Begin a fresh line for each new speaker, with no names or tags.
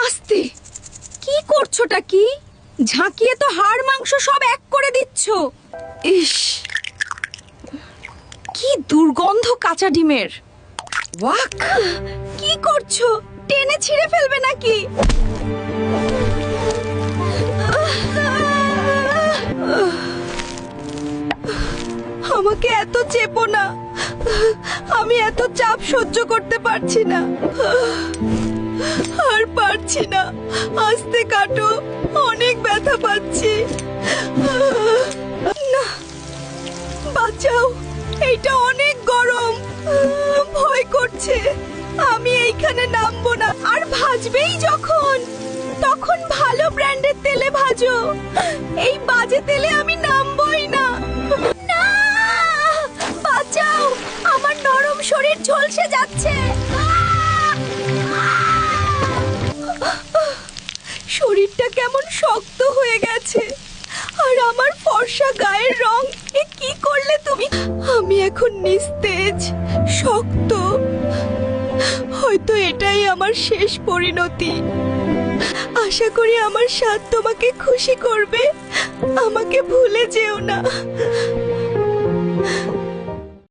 আস্তে, কি করছোটা কি? ঝাঁকিয়ে তো হাড় মাংস সব এক করে দিচ্ছ। ইস, কি দুর্গন্ধ কাঁচা ডিমের। ওয়াক, কি করছো? টেনে ছিঁড়ে ফেলবে নাকি? আমাকে এত চেপো না, আমি এত চাপ সহ্য করতে পারছি না। আর পারছি না, আস্তে কাটো, অনেক ব্যথা পাচ্ছি। না, বাঁচাও, এইটা অনেক গরম, ভয় করছে। আমি এইখানে নামবো না। আর ভাজবেই যখন, তখন ভালো ব্র্যান্ডের তেলে ভাজো। এই বাজে তেলে আমি নামবই না। না, বাঁচাও, আমার নরম শরীর ঝলসে যাচ্ছে। শরীরটা কেমন শক্ত হয়ে গেছে, আর আমার ফর্সা গায়ের রং। এ কি করলে তুমি? আমি এখন নিস্তেজ, শক্ত। হয়তো এটাই আমার শেষ পরিণতি। আশা করি আমার স্বাদ তোমাকে খুশি করবে। আমাকে ভুলে যেও না।